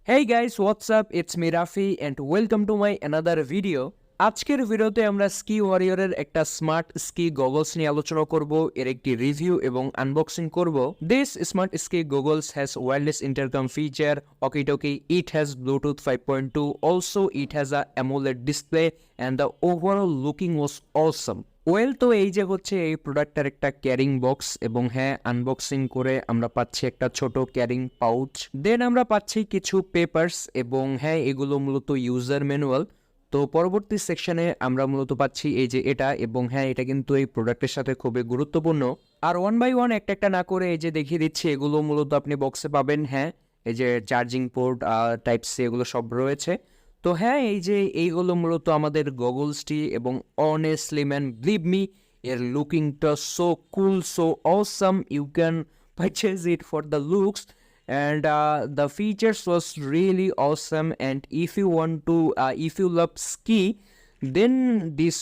Hey guys, what's up? It's me Rafi and welcome to my another video. আজকের ভিডিওতে আমরা ski ওয়ারিয়রের একটা smart ski goggles নিয়ে আলোচনা করব, এর একটি রিভিউ এবং আনবক্সিং করব। This smart ski goggles has wireless intercom feature, walkie-talkie, it has Bluetooth 5.2, also it has a AMOLED display and the overall looking was awesome. তো এই যে হচ্ছে এই প্রোডাক্টের একটা ক্যারিং বক্স এবং হ্যাঁ আনবক্সিং করে আমরা পাচ্ছি একটা ছোট ক্যারিং পাউচ, দেন আমরা পাচ্ছি কিছু পেপারস এবং হ্যাঁ এগুলো মূলত ইউজার ম্যানুয়াল। তো পরবর্তী সেকশনে আমরা মূলত পাচ্ছি এই যে এটা, এবং হ্যাঁ এটা কিন্তু এই প্রোডাক্টের সাথে খুবই গুরুত্বপূর্ণ। আর ওয়ান বাই ওয়ান একটা একটা না করে এই যে দেখিয়ে দিচ্ছি, এগুলো মূলত আপনি বক্সে পাবেন। হ্যাঁ এই যে চার্জিং পোর্ট টাইপ সি এগুলো সব রয়েছে। তো হ্যাঁ এই যে এইগুলো মূলত আমাদের গগলসটি, এবং অনেস্টলি ম্যান বিলিভ মি এর লুকিংটা so cool, so awesome, you can purchase it for the looks and the features was really awesome. And if you want to if you love ski, then this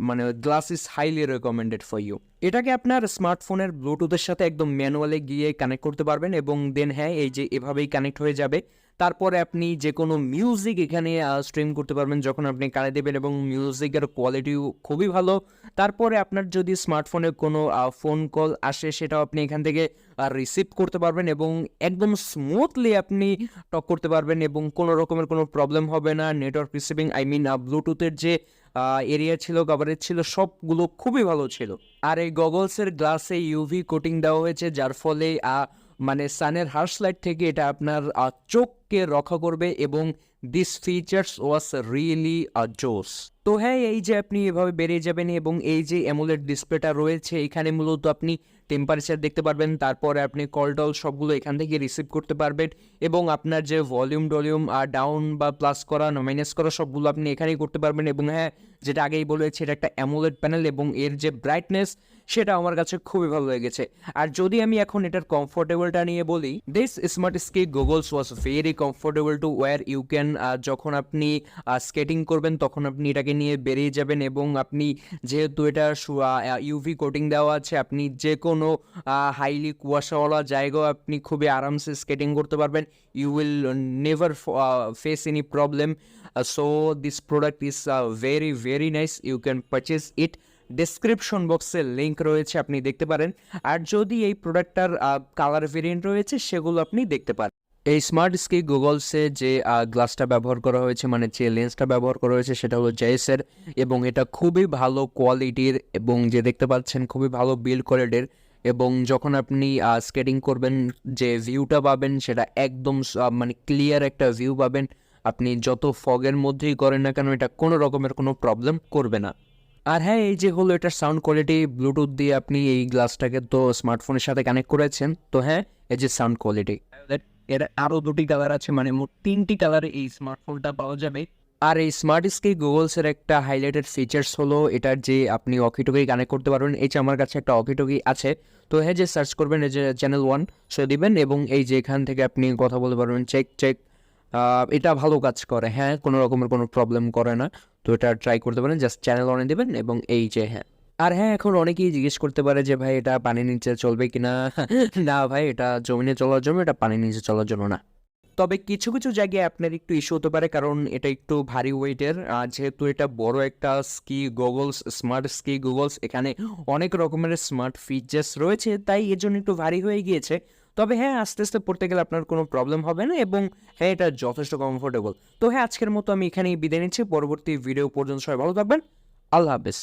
মানে glass is highly recommended for you. এটাকে আপনার স্মার্টফোনের ব্লুটুথের সাথে একদম ম্যানুয়ালে গিয়ে connect করতে পারবেন, এবং দেন হ্যাঁ এই যে এভাবেই কানেক্ট হয়ে যাবে। তারপরে আপনি যে কোনো মিউজিক এখানে স্ট্রিম করতে পারবেন যখন আপনি কানে দেবেন, এবং মিউজিকের কোয়ালিটিও খুবই ভালো। তারপরে আপনার যদি স্মার্টফোনে কোনো ফোন কল আসে সেটাও আপনি এখান থেকে রিসিভ করতে পারবেন, এবং একদম স্মুথলি আপনি টক করতে পারবেন, এবং কোনো রকমের কোনো প্রবলেম হবে না। নেটওয়ার্ক রিসিভিং ব্লুটুথের যে এরিয়া ছিল, কভারেজ ছিল, সবগুলো খুবই ভালো ছিল। আর এই গগলসের গ্লাসে ইউভি কোটিং দেওয়া হয়েছে, যার ফলে মানে সানের হার্শ লাইট থেকে এটা আপনার চোখকে রক্ষা করবে, এবং দিস ফিচার্স ওয়াজ রিয়েলি জোস। তো হ্যাঁ এই যে আপনি এভাবে বেরিয়ে যাবেন, এবং এই যে অ্যামোলেড ডিসপ্লেটা রয়েছে এখানে মূলত আপনি টেম্পারেচার দেখতে পারবেন, তারপরে আপনি কল টল সবগুলো এখান থেকে রিসিভ করতে পারবেন, এবং আপনার যে ভলিউম টলিউম ডাউন বা প্লাস করা মাইনাস করা সবগুলো আপনি এখানেই করতে পারবেন। এবং হ্যাঁ যেটা আগেই বলেছি এটা একটা অ্যামোলেড প্যানেল, এবং এর যে ব্রাইটনেস সেটা আমার কাছে খুবই ভালো লেগেছে। আর যদি আমি এখন এটার কমফোর্টেবলটা নিয়ে বলি, this smart ski goggles was very comfortable to wear. You can যখন আপনি স্কেটিং করবেন তখন আপনি এটাকে নিয়ে বেরিয়ে যাবেন, এবং আপনি যেহেতু এটা ইউভি কোটিং দেওয়া আছে, আপনি যে কোনো হাইলি কুয়াশাওয়ালা জায়গাও আপনি খুবই আরামসে স্কেটিং করতে পারবেন। You will never face any problem. So this product is very very nice, you can purchase it. Description বক্সে লিঙ্ক রয়েছে, আপনি দেখতে পারেন। আর যদি এই প্রোডাক্টটার কালার ভেরিয়েন্ট রয়েছে সেগুলো আপনি দেখতে পারেন। এই স্মার্ট স্কি গগলসে যে গ্লাসটা ব্যবহার করা হয়েছে, মানে যে লেন্সটা ব্যবহার করা হয়েছে সেটা হলো জেএসের, এবং এটা খুবই ভালো কোয়ালিটির, এবং যে দেখতে পাচ্ছেন খুবই ভালো বিল্ড কোয়ালিটির। এবং যখন আপনি স্কেটিং করবেন যে ভিউটা পাবেন সেটা একদম মানে ক্লিয়ার একটা ভিউ পাবেন। আপনি যত ফগের মধ্যেই করেন না কেন এটা কোনো রকমের কোনো প্রবলেম করবে না। আর হ্যাঁ এই যে হলো এটার সাউন্ড কোয়ালিটি, ব্লুটুথ দিয়ে আপনি এই গ্লাসটাকে তো স্মার্টফোনের সাথে কানেক্ট করেছেন। তো হ্যাঁ এই যে সাউন্ড কোয়ালিটি, এর আরও দুটি কালার আছে, মানে মোট 3টি কালারে এই স্মার্টফোনটা পাওয়া যাবে। আর এই স্মার্ট স্কি গুগলসের একটা হাইলাইটেড ফিচার্স হলো এটার যে আপনি ওয়াকিটকি কানেক্ট করতে পারবেন। এই যে আমার কাছে একটা ওয়াকিটকি আছে, তো হ্যাঁ যে সার্চ করবেন এই যে চ্যানেল 1 সে দিবেন, এবং এই যে এখান থেকে আপনি কথা বলতে পারবেন চেক চেক। এটা ভালো কাজ করে, হ্যাঁ কোনো রকমের কোনো প্রবলেম করে না। তো এটা ট্রাই করতে পারেন, জাস্ট চ্যানেল অনে দেবেন, এবং এই যে হ্যাঁ। আর হ্যাঁ এখন অনেকেই জিজ্ঞেস করতে পারে যে ভাই এটা পানির নিচে চলবে কিনা। না ভাই, এটা জমিনে চলার জন্য, এটা পানির নিচে চলার জন্য না। তবে কিছু কিছু জায়গায় আপনার একটু ইস্যু হতে পারে, কারণ এটা একটু ভারী ওয়েটের। যেহেতু এটা বড় একটা ski goggles, smart ski goggles, এখানে অনেক রকমের স্মার্ট ফিচার্স রয়েছে, তাই এর জন্য একটু ভারী হয়ে গিয়েছে। তবে হ্যাঁ আস্তে আস্তে পড়তে গেলে আপনার কোনো প্রবলেম হবে না, এবং হ্যাঁ এটা যথেষ্ট কমফোর্টেবল। তো হ্যাঁ আজকের মতো আমি এখানেই বিদায় নিচ্ছি, পরবর্তী ভিডিও পর্যন্ত সবাই ভালো থাকবেন, আল্লাহ হাফেজ।